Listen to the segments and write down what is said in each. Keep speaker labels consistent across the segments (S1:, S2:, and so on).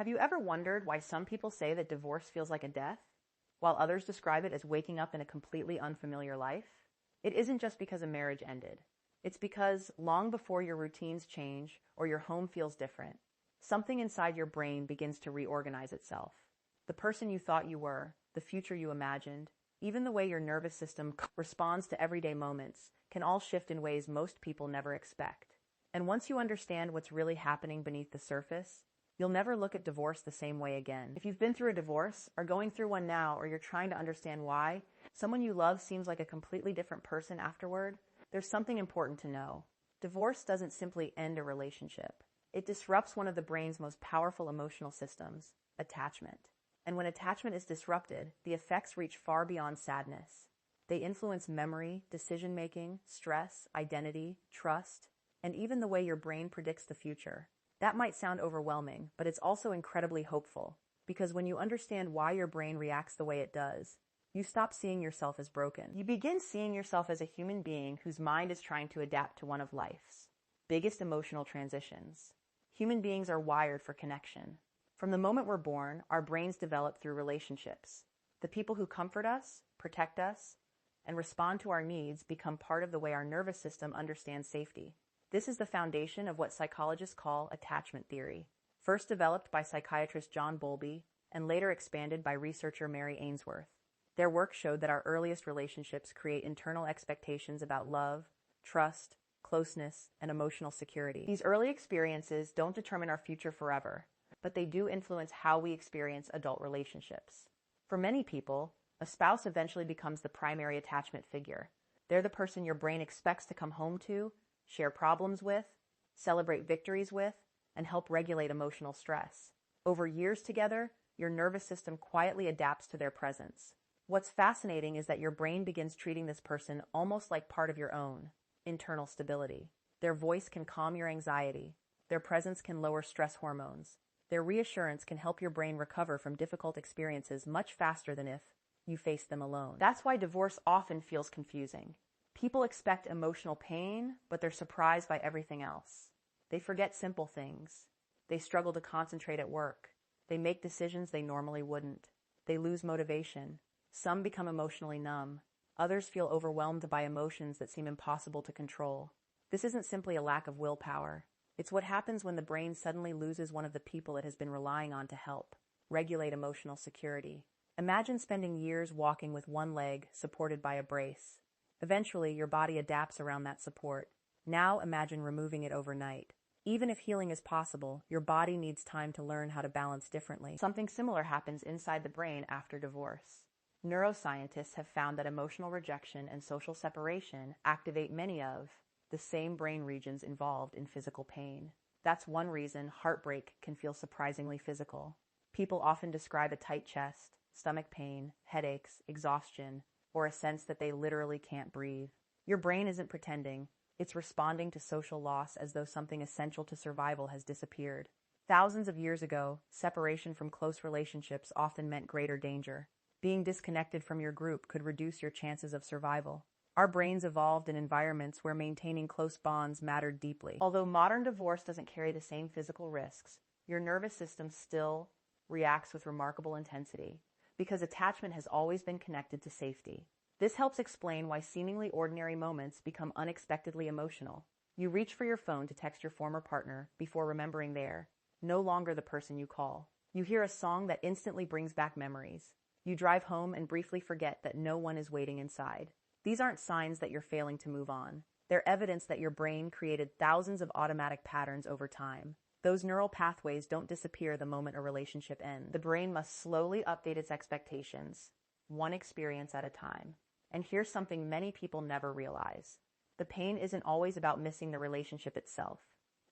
S1: Have you ever wondered why some people say that divorce feels like a death, while others describe it as waking up in a completely unfamiliar life? It isn't just because a marriage ended. It's because long before your routines change or your home feels different, something inside your brain begins to reorganize itself. The person you thought you were, the future you imagined, even the way your nervous system responds to everyday moments can all shift in ways most people never expect. And once you understand what's really happening beneath the surface, you'll never look at divorce the same way again. If you've been through a divorce, are going through one now, or you're trying to understand why someone you love seems like a completely different person afterward, there's something important to know. Divorce doesn't simply end a relationship. It disrupts one of the brain's most powerful emotional systems, attachment. And when attachment is disrupted, the effects reach far beyond sadness. They influence memory, decision-making, stress, identity, trust, and even the way your brain predicts the future. That might sound overwhelming, but it's also incredibly hopeful, because when you understand why your brain reacts the way it does, you stop seeing yourself as broken. You begin seeing yourself as a human being whose mind is trying to adapt to one of life's biggest emotional transitions. Human beings are wired for connection. From the moment we're born, our brains develop through relationships. The people who comfort us, protect us, and respond to our needs become part of the way our nervous system understands safety. This is the foundation of what psychologists call attachment theory, first developed by psychiatrist John Bowlby and later expanded by researcher Mary Ainsworth. Their work showed that our earliest relationships create internal expectations about love, trust, closeness, and emotional security. These early experiences don't determine our future forever, but they do influence how we experience adult relationships. For many people, a spouse eventually becomes the primary attachment figure. They're the person your brain expects to come home to, share problems with, celebrate victories with, and help regulate emotional stress. Over years together, your nervous system quietly adapts to their presence. What's fascinating is that your brain begins treating this person almost like part of your own internal stability. Their voice can calm your anxiety. Their presence can lower stress hormones. Their reassurance can help your brain recover from difficult experiences much faster than if you face them alone. That's why divorce often feels confusing. People expect emotional pain, but they're surprised by everything else. They forget simple things. They struggle to concentrate at work. They make decisions they normally wouldn't. They lose motivation. Some become emotionally numb. Others feel overwhelmed by emotions that seem impossible to control. This isn't simply a lack of willpower. It's what happens when the brain suddenly loses one of the people it has been relying on to help regulate emotional security. Imagine spending years walking with one leg supported by a brace. Eventually, your body adapts around that support. Now imagine removing it overnight. Even if healing is possible, your body needs time to learn how to balance differently. Something similar happens inside the brain after divorce. Neuroscientists have found that emotional rejection and social separation activate many of the same brain regions involved in physical pain. That's one reason heartbreak can feel surprisingly physical. People often describe a tight chest, stomach pain, headaches, exhaustion, or a sense that they literally can't breathe. Your brain isn't pretending. It's responding to social loss as though something essential to survival has disappeared. Thousands of years ago, separation from close relationships often meant greater danger. Being disconnected from your group could reduce your chances of survival. Our brains evolved in environments where maintaining close bonds mattered deeply. Although modern divorce doesn't carry the same physical risks, your nervous system still reacts with remarkable intensity, because attachment has always been connected to safety. This helps explain why seemingly ordinary moments become unexpectedly emotional. You reach for your phone to text your former partner before remembering they're no longer the person you call. You hear a song that instantly brings back memories. You drive home and briefly forget that no one is waiting inside. These aren't signs that you're failing to move on. They're evidence that your brain created thousands of automatic patterns over time. Those neural pathways don't disappear the moment a relationship ends. The brain must slowly update its expectations, one experience at a time. And here's something many people never realize. The pain isn't always about missing the relationship itself.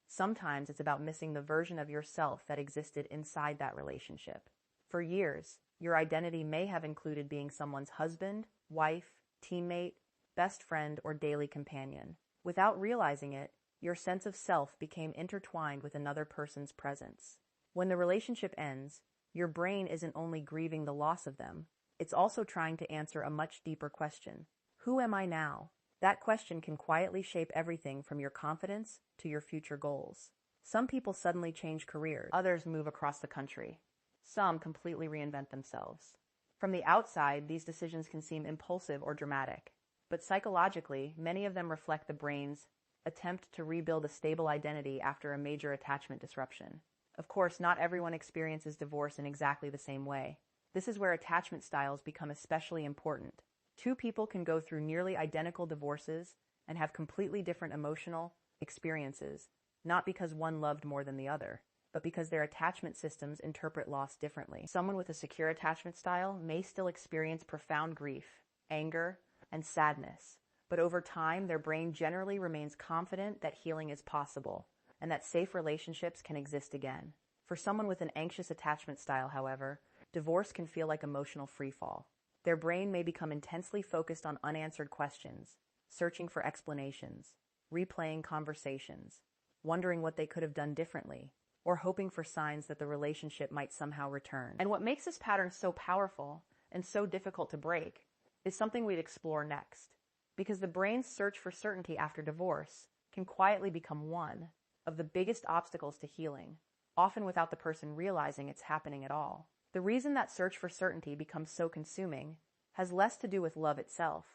S1: Sometimes it's about missing the version of yourself that existed inside that relationship. For years, your identity may have included being someone's husband, wife, teammate, best friend, or daily companion. Without realizing it, your sense of self became intertwined with another person's presence. When the relationship ends, your brain isn't only grieving the loss of them, it's also trying to answer a much deeper question. Who am I now? That question can quietly shape everything from your confidence to your future goals. Some people suddenly change careers. Others move across the country. Some completely reinvent themselves. From the outside, these decisions can seem impulsive or dramatic. But psychologically, many of them reflect the brain's attempt to rebuild a stable identity after a major attachment disruption. Of course, not everyone experiences divorce in exactly the same way. This is where attachment styles become especially important. Two people can go through nearly identical divorces and have completely different emotional experiences, not because one loved more than the other, but because their attachment systems interpret loss differently. Someone with a secure attachment style may still experience profound grief, anger, and sadness, but over time, their brain generally remains confident that healing is possible and that safe relationships can exist again. For someone with an anxious attachment style, however, divorce can feel like emotional freefall. Their brain may become intensely focused on unanswered questions, searching for explanations, replaying conversations, wondering what they could have done differently, or hoping for signs that the relationship might somehow return. And what makes this pattern so powerful and so difficult to break is something we'd explore next, because the brain's search for certainty after divorce can quietly become one of the biggest obstacles to healing, often without the person realizing it's happening at all. The reason that search for certainty becomes so consuming has less to do with love itself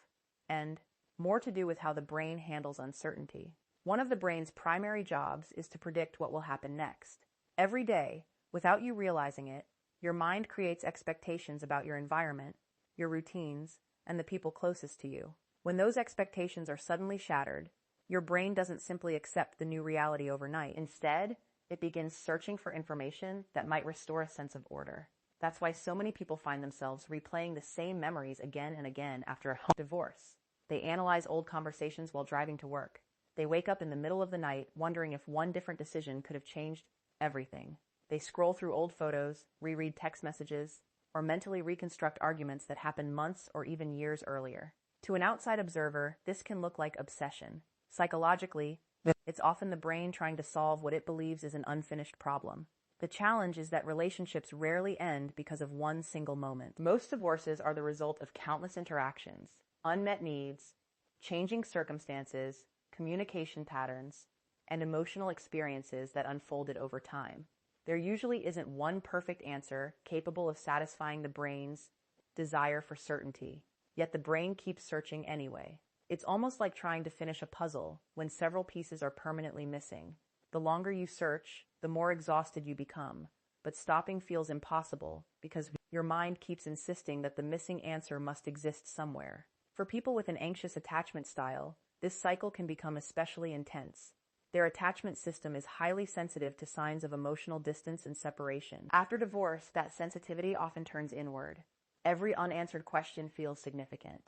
S1: and more to do with how the brain handles uncertainty. One of the brain's primary jobs is to predict what will happen next. Every day, without you realizing it, your mind creates expectations about your environment, your routines, and the people closest to you. When those expectations are suddenly shattered, your brain doesn't simply accept the new reality overnight. Instead, it begins searching for information that might restore a sense of order. That's why so many people find themselves replaying the same memories again and again after a divorce. They analyze old conversations while driving to work. They wake up in the middle of the night wondering if one different decision could have changed everything. They scroll through old photos, reread text messages, or mentally reconstruct arguments that happened months or even years earlier. To an outside observer, this can look like obsession. Psychologically, it's often the brain trying to solve what it believes is an unfinished problem. The challenge is that relationships rarely end because of one single moment. Most divorces are the result of countless interactions, unmet needs, changing circumstances, communication patterns, and emotional experiences that unfolded over time. There usually isn't one perfect answer capable of satisfying the brain's desire for certainty, yet the brain keeps searching anyway. It's almost like trying to finish a puzzle when several pieces are permanently missing. The longer you search, the more exhausted you become, but stopping feels impossible because your mind keeps insisting that the missing answer must exist somewhere. For people with an anxious attachment style, this cycle can become especially intense. Their attachment system is highly sensitive to signs of emotional distance and separation. After divorce, that sensitivity often turns inward. Every unanswered question feels significant.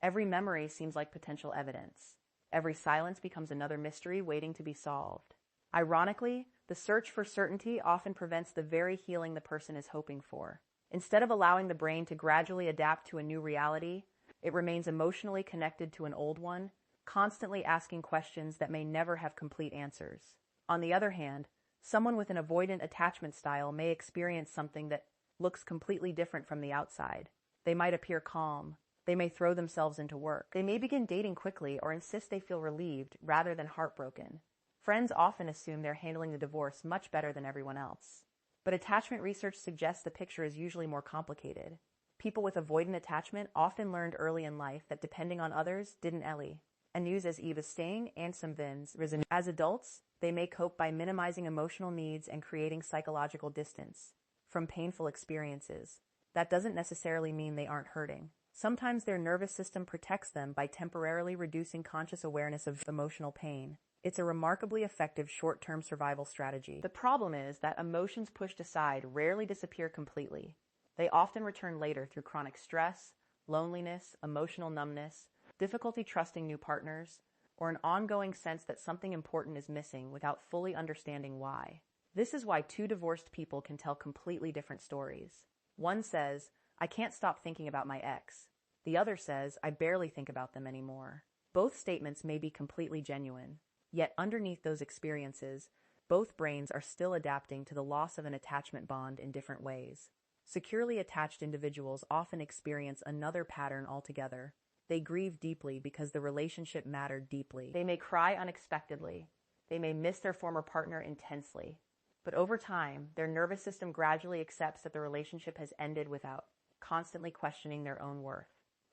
S1: Every memory seems like potential evidence. Every silence becomes another mystery waiting to be solved. Ironically, the search for certainty often prevents the very healing the person is hoping for. Instead of allowing the brain to gradually adapt to a new reality, it remains emotionally connected to an old one, constantly asking questions that may never have complete answers. On the other hand, someone with an avoidant attachment style may experience something that looks completely different from the outside. They might appear calm. They may throw themselves into work. They may begin dating quickly or insist they feel relieved rather than heartbroken. Friends often assume they're handling the divorce much better than everyone else. But attachment research suggests the picture is usually more complicated. People with avoidant attachment often learned early in life that depending on others didn't Ellie, and use as Eva Sting and some Vins. As adults, they may cope by minimizing emotional needs and creating psychological distance from painful experiences. That doesn't necessarily mean they aren't hurting. Sometimes their nervous system protects them by temporarily reducing conscious awareness of emotional pain. It's a remarkably effective short-term survival strategy. The problem is that emotions pushed aside rarely disappear completely. They often return later through chronic stress, loneliness, emotional numbness, difficulty trusting new partners, or an ongoing sense that something important is missing without fully understanding why. This is why two divorced people can tell completely different stories. One says, "I can't stop thinking about my ex." The other says, "I barely think about them anymore." Both statements may be completely genuine, yet underneath those experiences, both brains are still adapting to the loss of an attachment bond in different ways. Securely attached individuals often experience another pattern altogether. They grieve deeply because the relationship mattered deeply. They may cry unexpectedly, They may miss their former partner intensely. But over time, their nervous system gradually accepts that the relationship has ended without constantly questioning their own worth.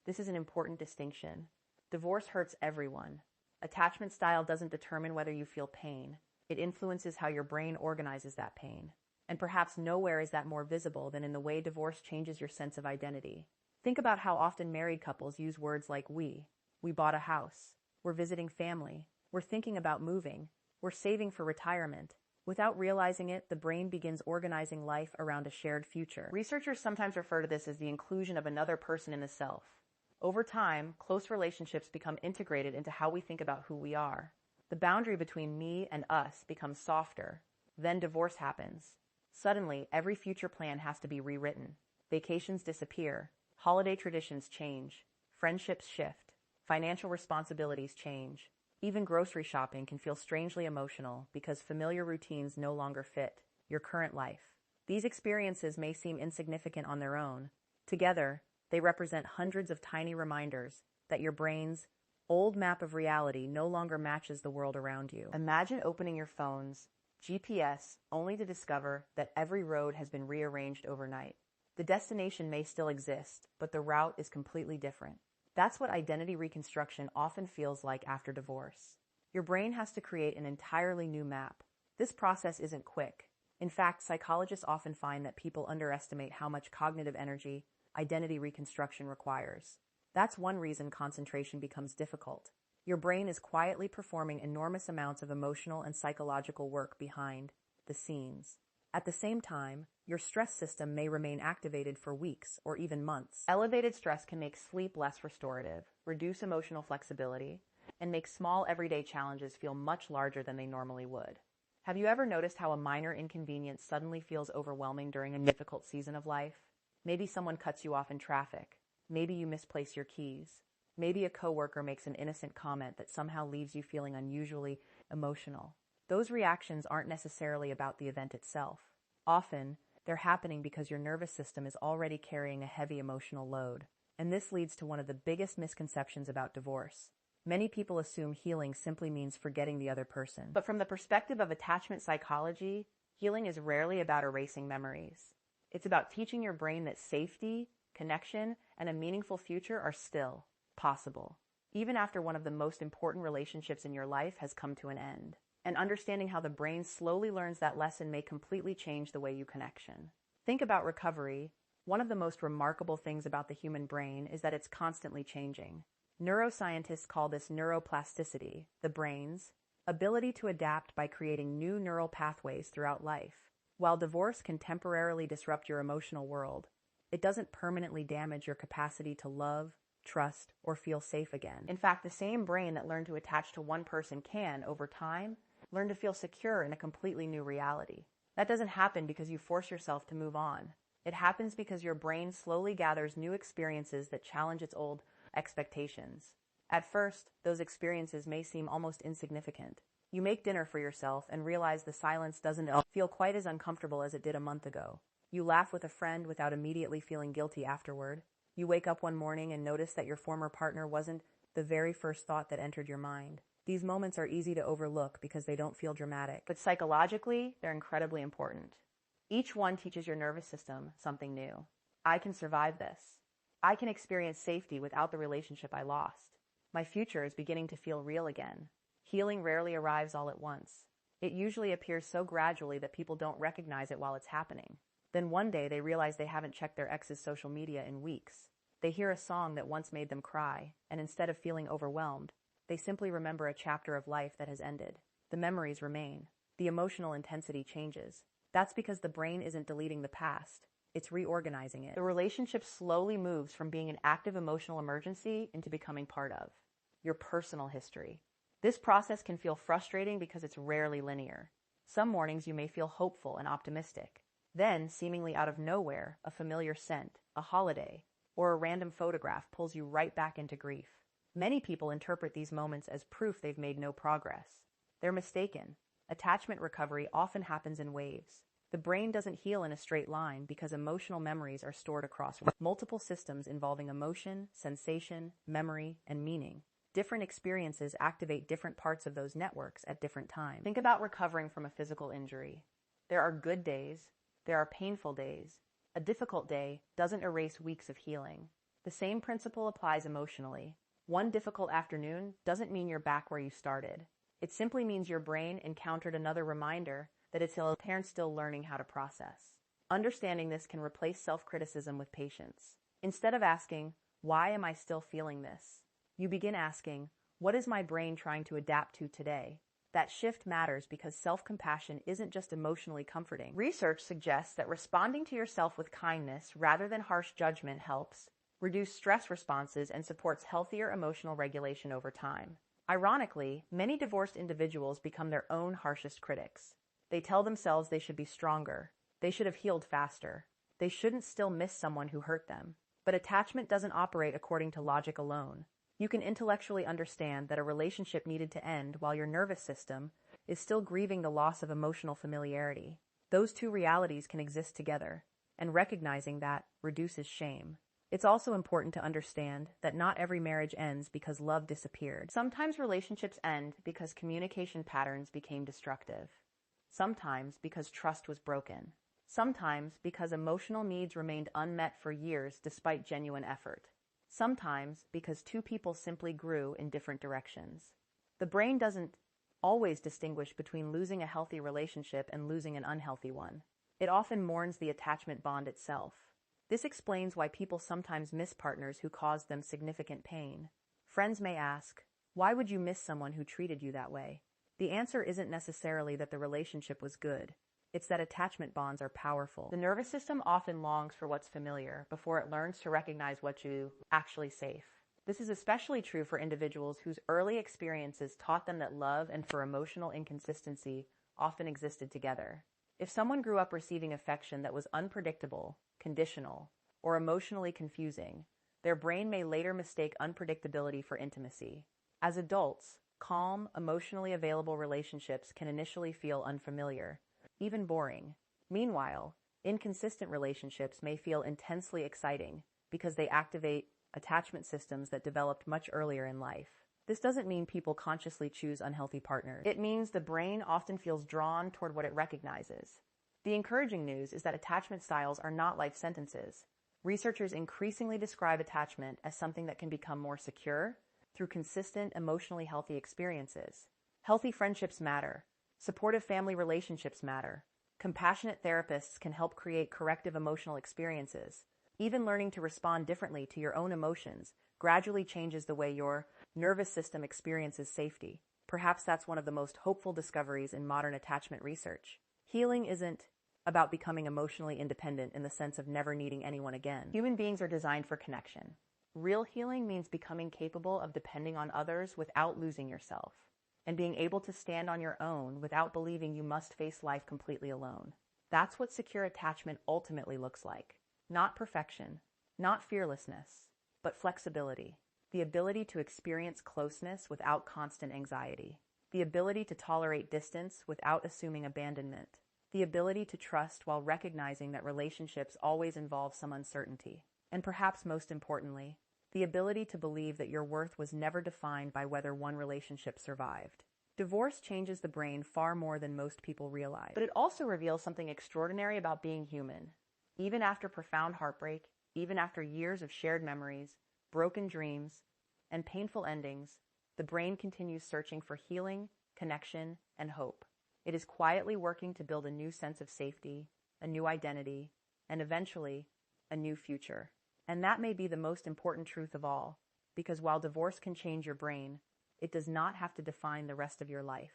S1: This is an important distinction. Divorce hurts everyone. Attachment style doesn't determine whether you feel pain. It influences how your brain organizes that pain. And perhaps nowhere is that more visible than in the way divorce changes your sense of identity. Think about how often married couples use words like we. We bought a house. We're visiting family. We're thinking about moving. We're saving for retirement. Without realizing it, the brain begins organizing life around a shared future. Researchers sometimes refer to this as the inclusion of another person in the self. Over time, close relationships become integrated into how we think about who we are. The boundary between me and us becomes softer. Then divorce happens. Suddenly, every future plan has to be rewritten. Vacations disappear. Holiday traditions change. Friendships shift. Financial responsibilities change. Even grocery shopping can feel strangely emotional because familiar routines no longer fit your current life. These experiences may seem insignificant on their own. Together, they represent hundreds of tiny reminders that your brain's old map of reality no longer matches the world around you. Imagine opening your phone's GPS only to discover that every road has been rearranged overnight. The destination may still exist, but the route is completely different. That's what identity reconstruction often feels like after divorce. Your brain has to create an entirely new map. This process isn't quick. In fact, psychologists often find that people underestimate how much cognitive energy identity reconstruction requires. That's one reason concentration becomes difficult. Your brain is quietly performing enormous amounts of emotional and psychological work behind the scenes. At the same time, your stress system may remain activated for weeks or even months. Elevated stress can make sleep less restorative, reduce emotional flexibility, and make small everyday challenges feel much larger than they normally would. Have you ever noticed how a minor inconvenience suddenly feels overwhelming during a difficult season of life? Maybe someone cuts you off in traffic. Maybe you misplace your keys. Maybe a coworker makes an innocent comment that somehow leaves you feeling unusually emotional. Those reactions aren't necessarily about the event itself. Often, they're happening because your nervous system is already carrying a heavy emotional load. And this leads to one of the biggest misconceptions about divorce. Many people assume healing simply means forgetting the other person. But from the perspective of attachment psychology, healing is rarely about erasing memories. It's about teaching your brain that safety, connection, and a meaningful future are still possible, even after one of the most important relationships in your life has come to an end. And understanding how the brain slowly learns that lesson may completely change the way you connection. Think about recovery. One of the most remarkable things about the human brain is that it's constantly changing. Neuroscientists call this neuroplasticity, the brain's ability to adapt by creating new neural pathways throughout life. While divorce can temporarily disrupt your emotional world, it doesn't permanently damage your capacity to love, trust, or feel safe again. In fact, the same brain that learned to attach to one person can, over time, learn to feel secure in a completely new reality. That doesn't happen because you force yourself to move on. It happens because your brain slowly gathers new experiences that challenge its old expectations. At first, those experiences may seem almost insignificant. You make dinner for yourself and realize the silence doesn't feel quite as uncomfortable as it did a month ago. You laugh with a friend without immediately feeling guilty afterward. You wake up one morning and notice that your former partner wasn't the very first thought that entered your mind. These moments are easy to overlook because they don't feel dramatic, but psychologically, they're incredibly important. Each one teaches your nervous system something new. I can survive this. I can experience safety without the relationship I lost. My future is beginning to feel real again. Healing rarely arrives all at once. It usually appears so gradually that people don't recognize it while it's happening. Then one day they realize they haven't checked their ex's social media in weeks. They hear a song that once made them cry, and instead of feeling overwhelmed, they simply remember a chapter of life that has ended. The memories remain. The emotional intensity changes. That's because the brain isn't deleting the past. It's reorganizing it. The relationship slowly moves from being an active emotional emergency into becoming part of your personal history. This process can feel frustrating because it's rarely linear. Some mornings you may feel hopeful and optimistic. Then, seemingly out of nowhere, a familiar scent, a holiday, or a random photograph pulls you right back into grief. Many people interpret these moments as proof they've made no progress. They're mistaken. Attachment recovery often happens in waves. The brain doesn't heal in a straight line because emotional memories are stored across multiple systems involving emotion, sensation, memory, and meaning. Different experiences activate different parts of those networks at different times. Think about recovering from a physical injury. There are good days, there are painful days. A difficult day doesn't erase weeks of healing. The same principle applies emotionally. One difficult afternoon doesn't mean you're back where you started. It simply means your brain encountered another reminder that it's still learning how to process. Understanding this can replace self-criticism with patience. Instead of asking, "Why am I still feeling this?" you begin asking, "What is my brain trying to adapt to today?" That shift matters because self-compassion isn't just emotionally comforting. Research suggests that responding to yourself with kindness rather than harsh judgment helps reduce stress responses and supports healthier emotional regulation over time. Ironically, many divorced individuals become their own harshest critics. They tell themselves they should be stronger, they should have healed faster, they shouldn't still miss someone who hurt them. But attachment doesn't operate according to logic alone. You can intellectually understand that a relationship needed to end while your nervous system is still grieving the loss of emotional familiarity. Those two realities can exist together, and recognizing that reduces shame. It's also important to understand that not every marriage ends because love disappeared. Sometimes relationships end because communication patterns became destructive. Sometimes because trust was broken. Sometimes because emotional needs remained unmet for years despite genuine effort. Sometimes because two people simply grew in different directions. The brain doesn't always distinguish between losing a healthy relationship and losing an unhealthy one. It often mourns the attachment bond itself. This explains why people sometimes miss partners who caused them significant pain. Friends may ask, "Why would you miss someone who treated you that way?" The answer isn't necessarily that the relationship was good. It's that attachment bonds are powerful. The nervous system often longs for what's familiar before it learns to recognize what's actually safe. This is especially true for individuals whose early experiences taught them that love and for emotional inconsistency often existed together. If someone grew up receiving affection that was unpredictable, conditional, or emotionally confusing, their brain may later mistake unpredictability for intimacy. As adults, calm, emotionally available relationships can initially feel unfamiliar, even boring. Meanwhile, inconsistent relationships may feel intensely exciting because they activate attachment systems that developed much earlier in life. This doesn't mean people consciously choose unhealthy partners. It means the brain often feels drawn toward what it recognizes. The encouraging news is that attachment styles are not life sentences. Researchers increasingly describe attachment as something that can become more secure through consistent, emotionally healthy experiences. Healthy friendships matter. Supportive family relationships matter. Compassionate therapists can help create corrective emotional experiences. Even learning to respond differently to your own emotions gradually changes the way your nervous system experiences safety. Perhaps that's one of the most hopeful discoveries in modern attachment research. Healing isn't about becoming emotionally independent in the sense of never needing anyone again. Human beings are designed for connection. Real healing means becoming capable of depending on others without losing yourself, and being able to stand on your own without believing you must face life completely alone. That's what secure attachment ultimately looks like. Not perfection, not fearlessness, but flexibility. The ability to experience closeness without constant anxiety. The ability to tolerate distance without assuming abandonment. The ability to trust while recognizing that relationships always involve some uncertainty. And perhaps most importantly, the ability to believe that your worth was never defined by whether one relationship survived. Divorce changes the brain far more than most people realize. But it also reveals something extraordinary about being human. Even after profound heartbreak, even after years of shared memories, broken dreams, and painful endings, the brain continues searching for healing, connection, and hope. It is quietly working to build a new sense of safety, a new identity, and eventually, a new future. And that may be the most important truth of all, because while divorce can change your brain, it does not have to define the rest of your life.